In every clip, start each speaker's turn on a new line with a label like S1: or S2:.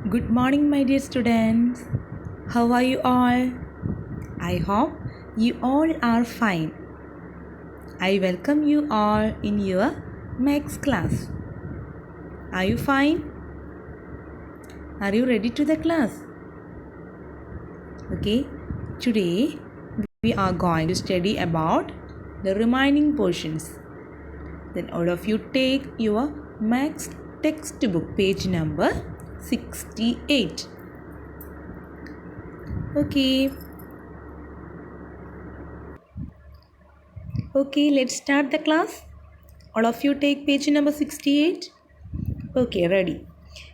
S1: Good morning, my dear students. How are you all? I hope you all are fine. I welcome you all in your maths class. Are you fine? Are you ready to the class? Okay, today we are going to study about the remaining portions. Then all of you take your maths textbook page number 68. Okay. Okay, let's start the class. All of you take page number 68. Okay, ready.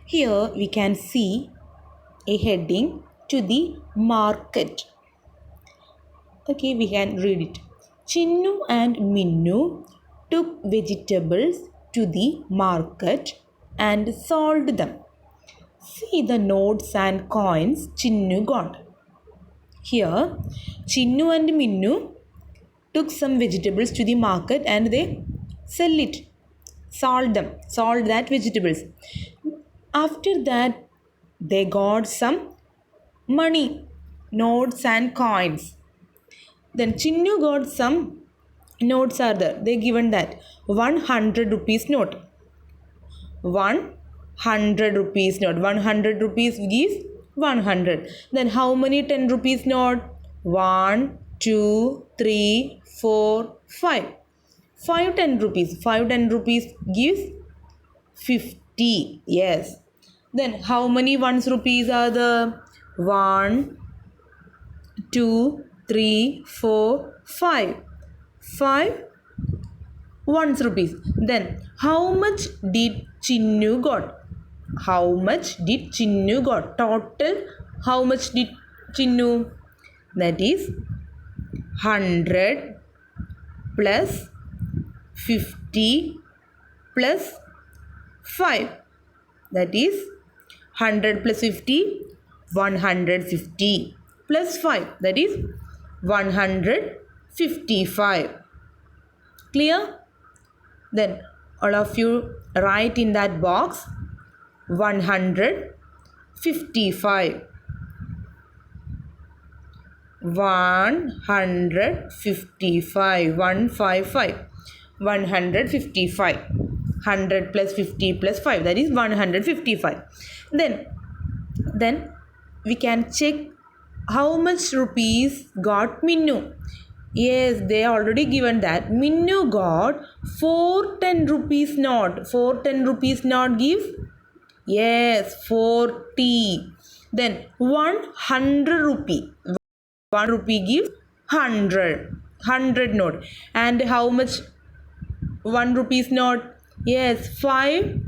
S1: Here we can see a heading to the market. Okay, we can read it. Chinnu and Minnu took vegetables to the market and sold them. See the notes and coins Chinnu got. Here, Chinnu and Minnu took some vegetables to the market and they sell it, sold that vegetables. After that, they got some money, notes and coins. Then Chinnu got some notes are there. They given that 100 rupees note. 100 rupees note. 100 rupees gives 100. Then how many 10 rupees note? 1, 2, 3, 4, 5. 5 10 rupees. 5 10 rupees gives 50. Yes. Then how many ones rupees are the 1, 2, 3, 4, 5. 5 ones rupees. Then how much did Chinnu got? How much did Chinnu got? Total how much did Chinnu? That is 100 plus 50 plus 5. That is 100 plus 50, 150 plus 5. That is 155. Clear? Then all of you write in that box 155. 155. 155. 155. 100 plus 50 plus 5. That is 155. Then we can check how much rupees got Minnu. Yes, they already given that. Minnu got 410 rupees note. 410 rupees note give? Yes, 40. Then 100 rupee. 1 rupee give 100. 100 note. And how much 1 rupees note? Yes, 5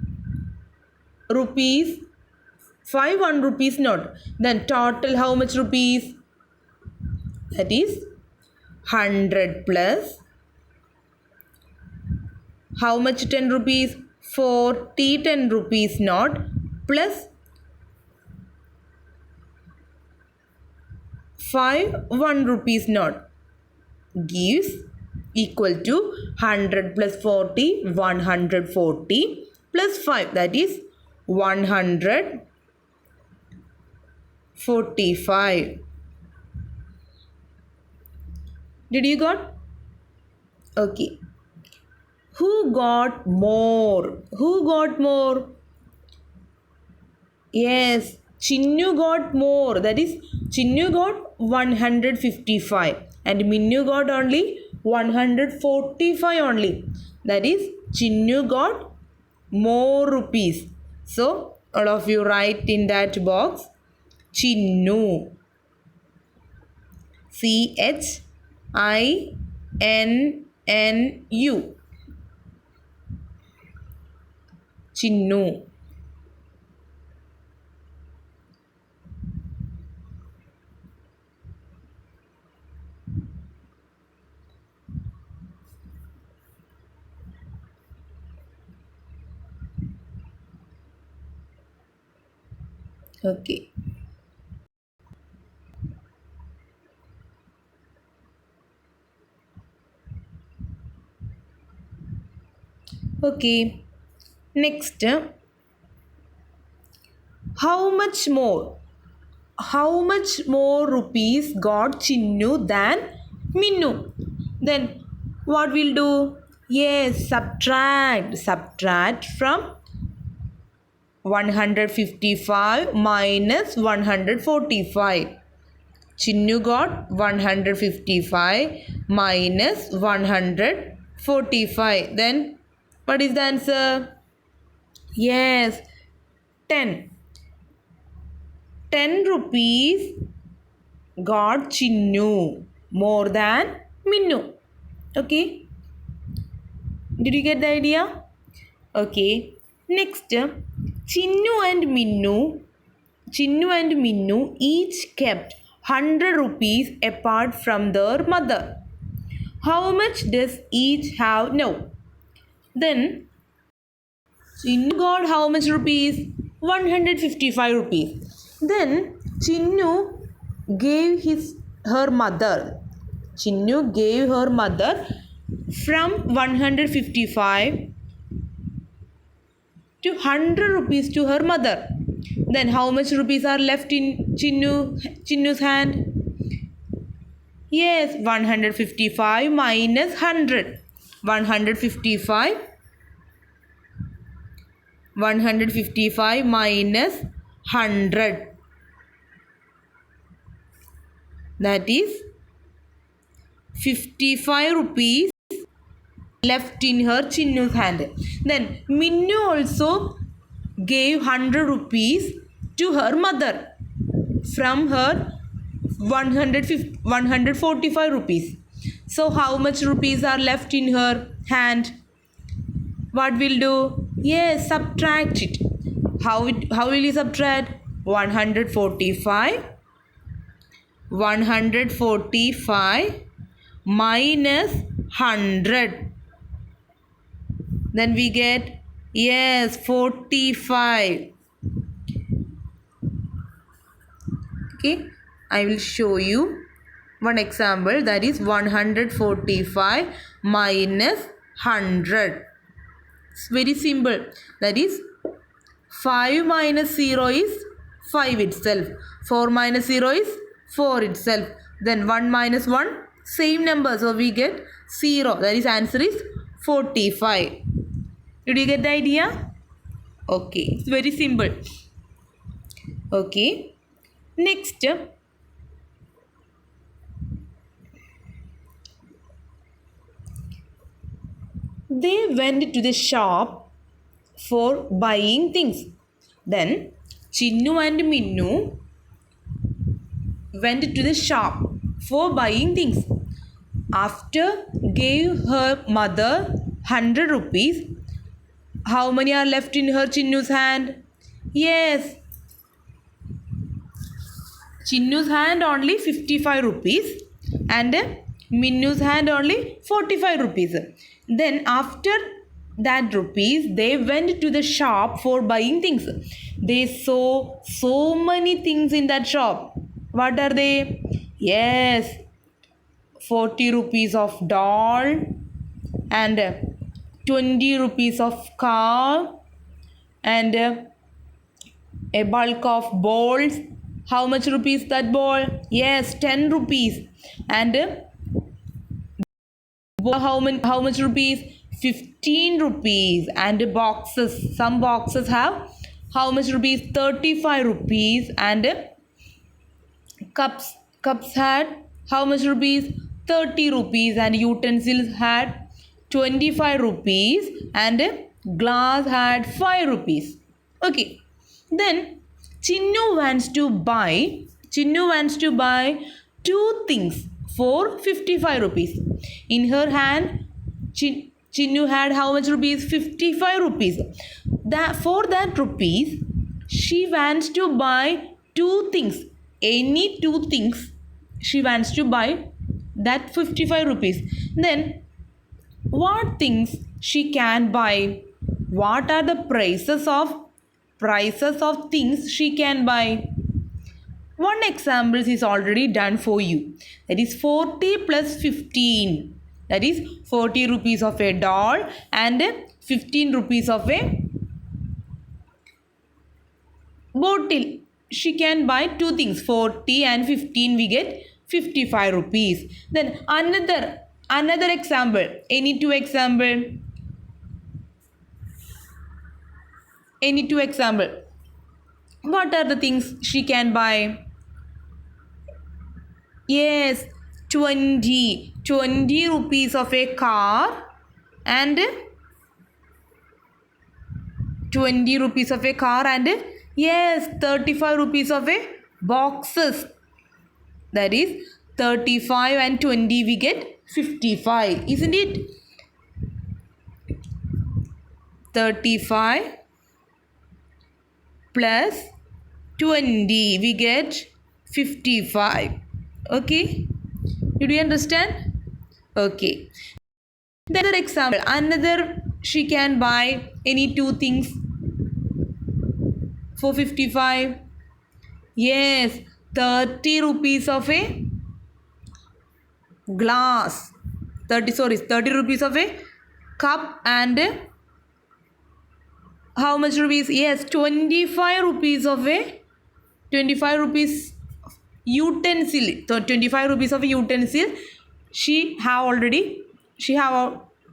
S1: rupees. 5 1 rupees note. Then total how much rupees? That is 100 plus how much 10 rupees? 40 10 rupees note plus 5 1 rupees note gives equal to 100 plus 40 140 plus 5, that is 145. Did you got? Okay. Who got more? Who got more? Yes, Chinnu got more. That is, Chinnu got 155 and Minnu got only 145 only. That is, Chinnu got more rupees. So, all of you write in that box Chinnu. CHINNU. Chinnu. Okay. Okay. Next, How much more? How much more rupees got Chinnu than Minnu? Then what we'll do? Yes, subtract. Subtract from 155 minus 145. Chinnu got 155 minus 145. Then what is the answer? Yes, 10. 10 rupees got Chinnu more than Minnu. Okay. Did you get the idea? Okay. Next, Chinnu and Minnu each kept 100 rupees apart from their mother. How much does each have now? Then Chinnu got how much rupees? 155 rupees. Then Chinnu gave her mother. Chinnu gave her mother from 155 to 100 rupees to her mother. Then how much rupees are left in Chinnu's hand? Yes, 155 minus 100. 155 minus 100. That is 55 rupees left in her Chinnu's hand. Then Minnu also gave 100 rupees to her mother from her 145 rupees. So how much rupees are left in her hand? What will do? Yes, subtract it. How will you subtract? 145 minus 100. Then we get, yes, 45. Okay, I will show you one example, that is 145 minus 100. It's very simple. That is 5 minus 0 is 5 itself. 4 minus 0 is 4 itself. Then 1 minus 1, same number. So we get 0. That is answer is 45. Did you get the idea? Okay. It's very simple. Okay. Next. They went to the shop for buying things. Then Chinnu and Minnu went to the shop for buying things. After gave her mother 100 rupees, how many are left in her Chinnu's hand? Yes, Chinnu's hand only 55 rupees and Minnu's hand only 45 rupees. Then after that rupees, they went to the shop for buying things. They saw so many things in that shop. What are they? Yes, 40 rupees of doll and 20 rupees of car and a bulk of balls. How much rupees that ball? Yes, 10 rupees. And how much rupees? 15 rupees. And boxes. Some boxes have how much rupees? 35 rupees. And cups had how much rupees? 30 rupees. And utensils had 25 rupees. And glass had 5 rupees. Okay. Then Chinnu wants to buy 2 things for 55 rupees. In her hand, Chinnu had how much rupees? 55 rupees. For that rupees, she wants to buy 2 things. Any 2 things she wants to buy, that 55 rupees. Then what things she can buy? What are the prices of things she can buy? One example is already done for you. That is 40 plus 15. That is 40 rupees of a doll and 15 rupees of a bottle. She can buy two things, 40 and 15, we get 55 rupees. Then another example. Any two example? Any two example? What are the things she can buy? Yes, 20 rupees of a car and 20 rupees of a car and yes, 35 rupees of a boxes. That is 35 and 20 we get 55, isn't it? 35 plus 20 we get 55. Okay, did you understand? Okay, the other example, another, she can buy any two things for 55. Yes, 30 rupees of a glass, 30 rupees of a cup and how much rupees? Yes, 25 rupees of a 25 rupees utensil. So 25 rupees of a utensil she have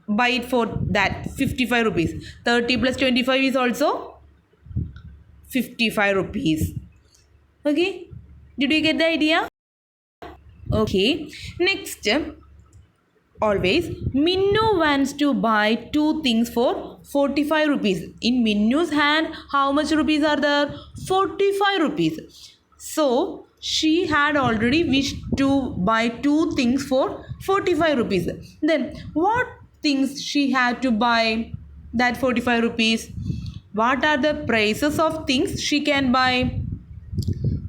S1: buy it for that 55 rupees. 30 plus 25 is also 55 rupees. Okay, did you get the idea? Okay, next, always Minnu wants to buy two things for 45 rupees. In Minnu's hand, how much rupees are there? 45 rupees. So she had already wished to buy two things for 45 rupees. Then what things she had to buy that 45 rupees? What are the prices of things she can buy?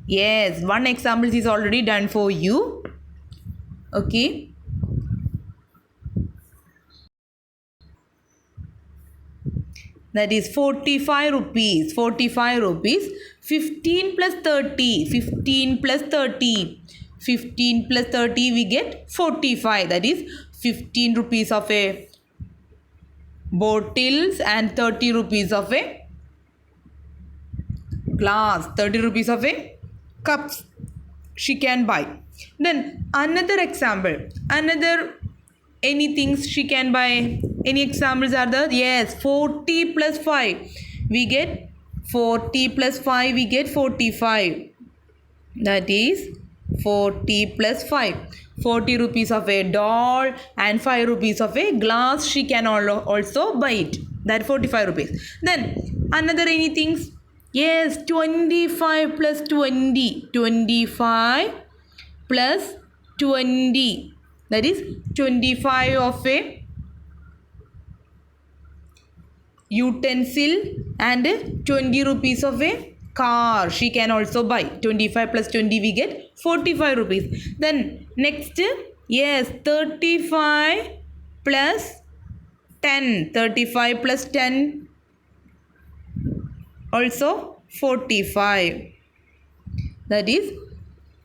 S1: Yes, one example is already done for you. Okay. That is 45 rupees. 45 rupees. 15 plus 30. 15 plus 30. 15 plus 30 we get 45. That is 15 rupees of a bottles and 30 rupees of a glass. 30 rupees of a cups she can buy. Then another example. Another any things she can buy. Any examples are there? Yes, 40 plus 5 we get 40 plus 5 we get 45. That is 40 plus 5. 40 rupees of a doll and 5 rupees of a glass she can also buy it. That 45 rupees. Then another anything? Yes, 25 plus 20. 25 plus 20. That is 25 of a utensil and 20 rupees of a car she can also buy. 25 plus 20 we get 45 rupees. Then next, yes, 35 plus 10. 35 plus 10 also 45. That is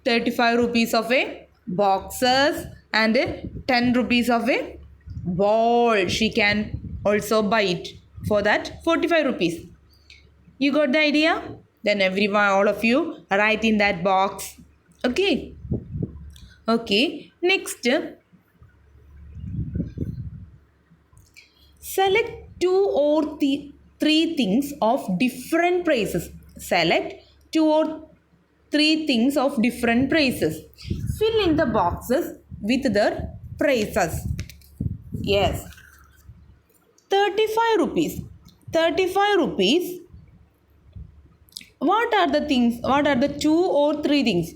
S1: 35 rupees of a boxes and 10 rupees of a ball she can also buy it for that 45 rupees. You got the idea? Then everyone, all of you, write in that box. Okay. Okay. Next, select two or three things of different prices. Select two or three things of different prices. Fill in the boxes with their prices. Yes. 35 rupees. 35 rupees. What are the things? What are the two or three things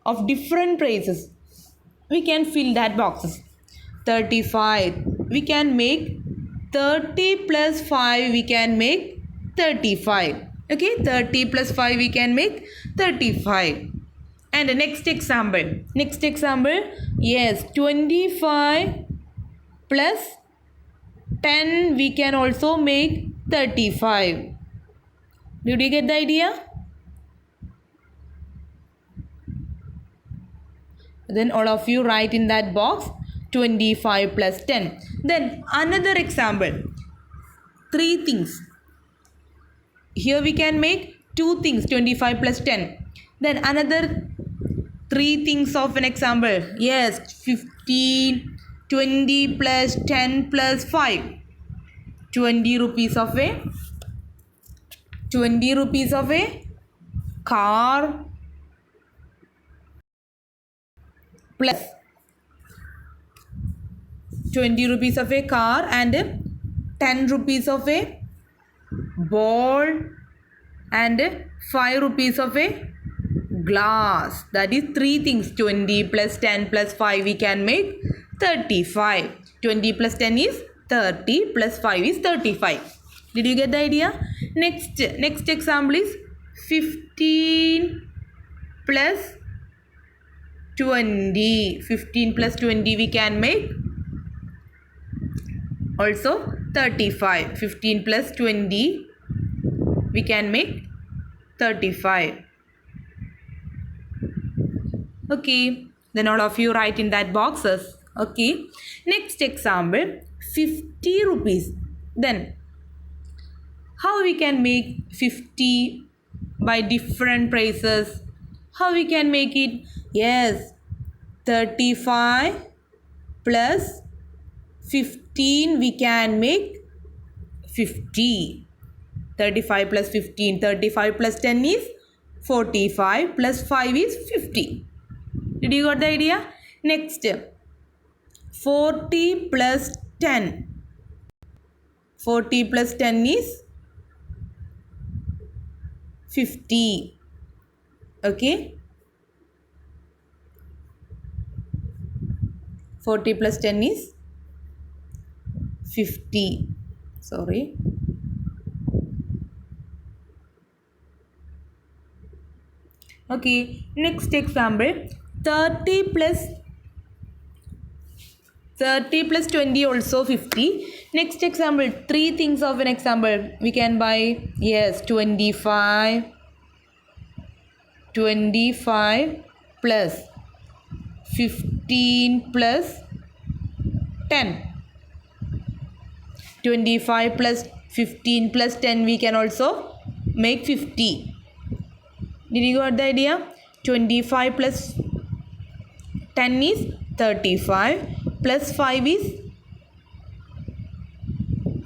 S1: of different prices? We can fill that boxes. 35. We can make 30 plus 5. We can make 35. Okay, 30 plus 5 we can make 35. And the next example. Next example. Yes, 25 plus 10 we can also make 35. Did you get the idea? Then all of you write in that box 25 plus 10. Then another example. Three things. Here we can make two things, 25 plus 10. Then another three things of an example. Yes, 15, 20 plus 10 plus 5. 20 rupees of a 20 rupees of a car plus 20 rupees of a car and 10 rupees of a ball and 5 rupees of a glass. That is three things. 20 plus 10 plus 5 we can make 35. 20 plus 10 is 30 plus 5 is 35. Did you get the idea? Next example is 15 plus 20. 15 plus 20 we can make also 35. 15 plus 20 we can make 35. Okay, then all of you write in that boxes. Okay, next example, 50 rupees. Then how we can make 50 by different prices? How we can make it? Yes, 35 plus 15 we can make 50. 35 plus 15. 35 plus 10 is 45 plus 5 is 50. Did you got the idea? Next, 40 plus 10. 40 plus 10 is 50. Okay. 40 plus 10 is 50. Sorry. Okay. Next example. 30 plus 20 also 50. Next example, three things of an example. We can buy, yes, 25 plus 15 plus 10. 25 plus 15 plus 10 we can also make 50. Did you got the idea? 25 plus 10 is 35 plus 5 is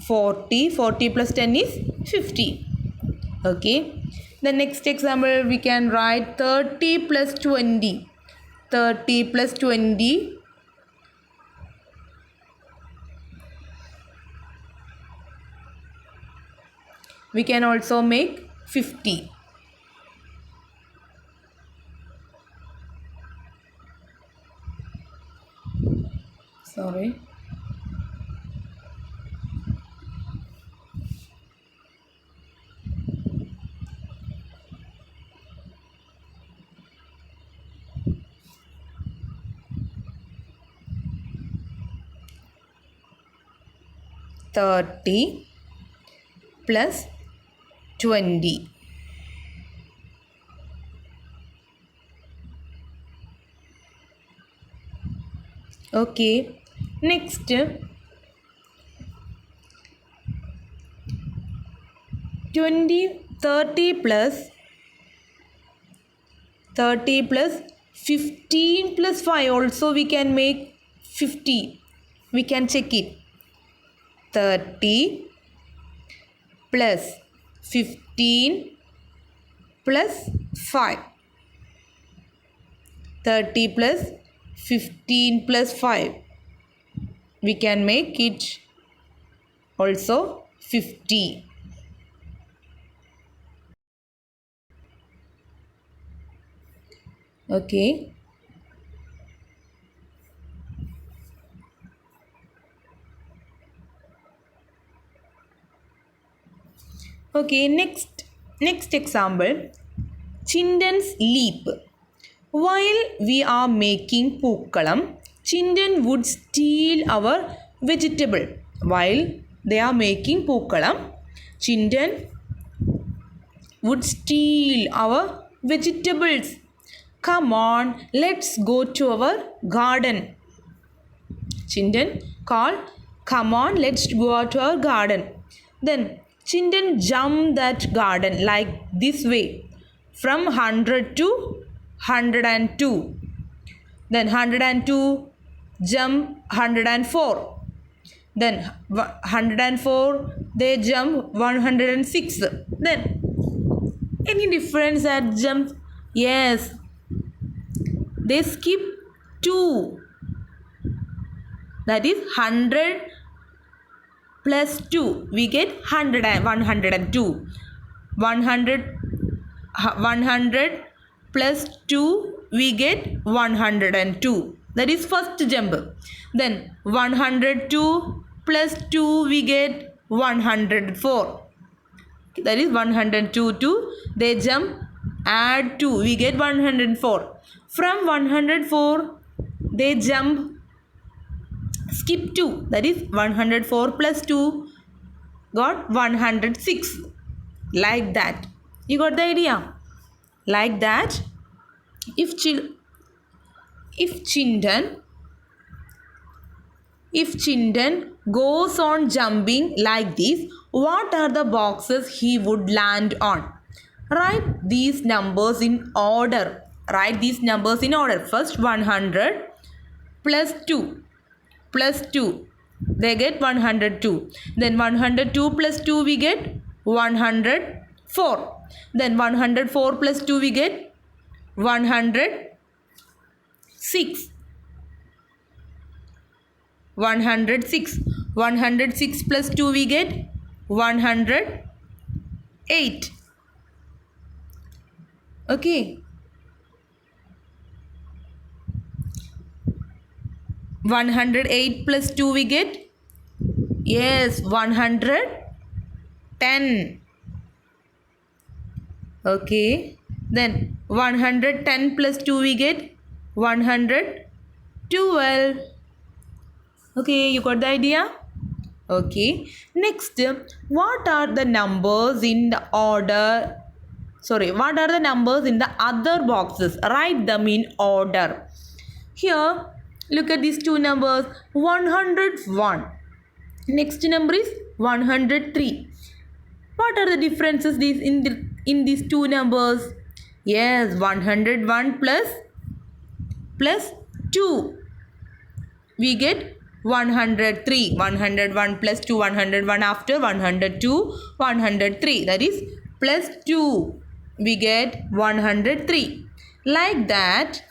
S1: 40. 40 plus 10 is 50. Okay. The next example we can write 30 plus 20. 30 plus 20 we can also make 50. Sorry. Thirty plus 20. Okay. Next, 30 plus 15 plus 5 also we can make 50. We can check it. 30 plus 15 plus 5. 30 plus 15 plus 5. We can make it also 50. Okay. Okay, next example. Children's leap. While we are making Pookalam, children would steal our vegetable. While they are making Pookalam, children would steal our vegetables. Come on, let's go to our garden. Children call, come on, let's go to our garden. Then Chintan jumped that garden like this way from 100 to 102. Then 102 jump 104. Then 104 they jump 106. Then any difference at jump? Yes, they skip 2. That is 100 plus 2. We get 100 and 102. 100 plus 2 we get 102. That is first jump. Then 102 plus 2 we get 104. That is 102 to they jump add 2 we get 104. From 104 they jump skip 2. That is 104 plus 2 got 106. Like that. You got the idea? Like that. If Chintan goes on jumping like this, what are the boxes he would land on? Write these numbers in order. Write these numbers in order. First 100 plus 2 plus 2. They get 102. Then 102 plus 2 we get 104. Then 104 plus 2 we get 106. 106. 106 plus 2 we get 108. Okay. 108 plus 2 we get? Yes, 110. Okay. Then 110 plus 2 we get? 112. Okay, you got the idea? Okay. Next, what are the numbers in the order? What are the numbers in the other boxes? Write them in order. Here, look at these two numbers. 101. Next number is 103. What are the differences in these two numbers? Yes, 101 plus 2. We get 103. 101 plus 2. 101 after 102. 103. That is plus 2. We get 103. Like that,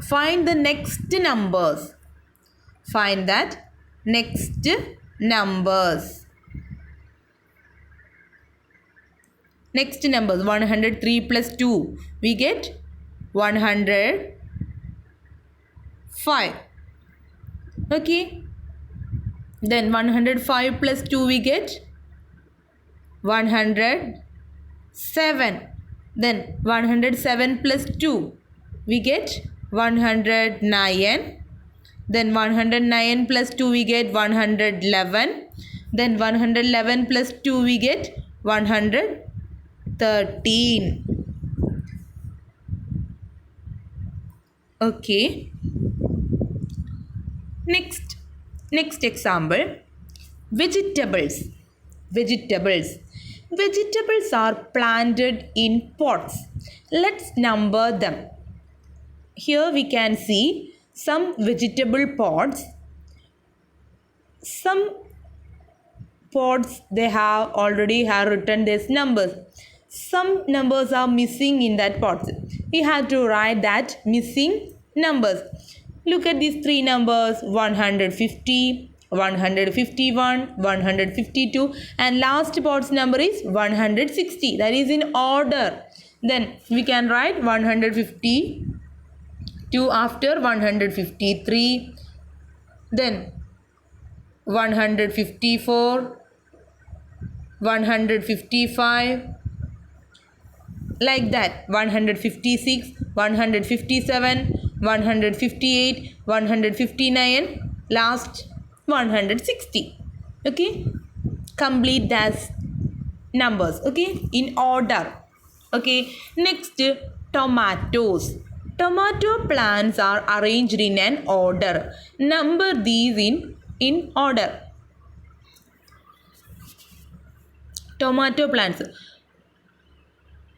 S1: find the next numbers. Find that next numbers. Next numbers. 103 plus 2. We get 105. Okay. Then 105 plus 2 we get 107. Then 107 plus 2 we get 109. Then 109 plus 2 we get 111. Then 111 plus 2 we get 113. Okay. Next example. Vegetables. Vegetables are planted in pots. Let's number them. Here we can see some vegetable pots. Some pots they have already written these numbers. Some numbers are missing in that pot. We have to write that missing numbers. Look at these three numbers: 150, 151, 152, and last pot's number is 160. That is in order. Then we can write 152 after 153. Then 154, 155, like that. 156, 157, 158, 159, last 160. Okay, complete that numbers. Okay, in order. Okay, next, tomatoes. Tomato plants are arranged in an order. Number these in order. tomato plants.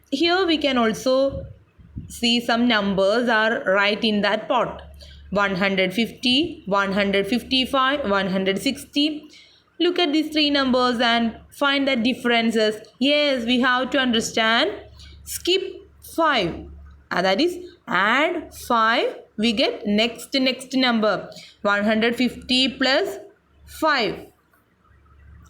S1: Here we can also see some numbers are right in that pot. 150, 155, 160. Look at these three numbers and find the differences. Yes, we have to understand. Skip 5. That is add 5. We get next number. 150 plus 5.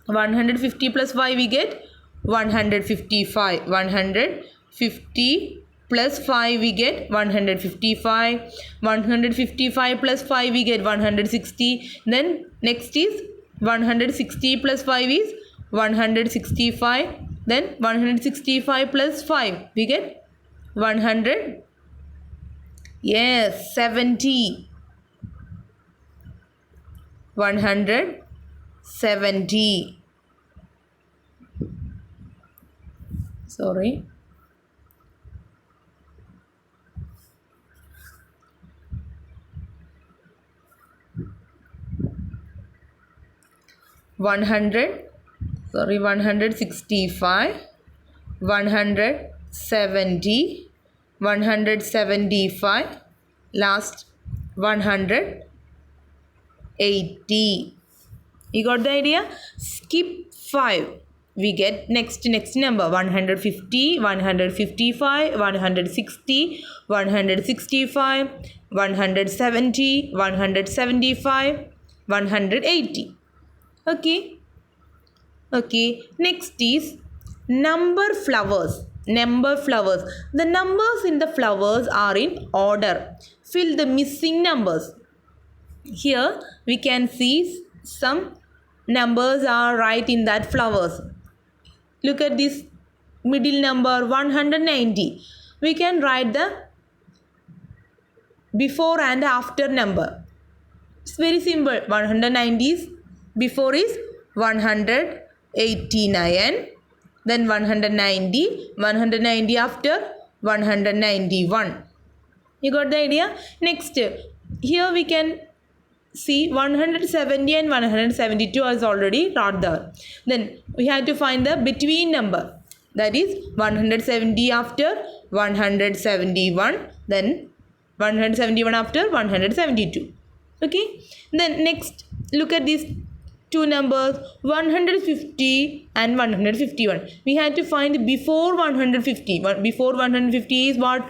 S1: 150 plus 5 we get 155. 150 plus 5 we get 155. 155 plus 5 we get 160. Then next is 160 plus 5 is 165. Then 165 plus 5 we get 100. Yes, 70. 170. Sorry. One hundred, 165, 170, 175, last 180. You got the idea? Skip 5. We get next number 150, 155, 160, 165, 170, 175, 180. Okay. Next is number flowers. The numbers in the flowers are in order. Fill the missing numbers. Here we can see some numbers are right in that flowers. Look at this middle number 190. We can write the before and after number. It's very simple. 190 is before is 189. Then 190 after 191. You got the idea? Next, here we can see 170 and 172 is already not there. Then we have to find the between number. That is 170 after 171. Then 171 after 172. Okay. Then next, look at these two numbers 150 and 151. We had to find before 150. Before 150 is what?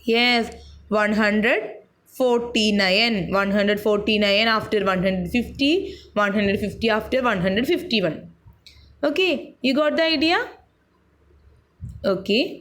S1: Yes, 149. 149 after 150. 150 after 151. Okay, you got the idea? Okay.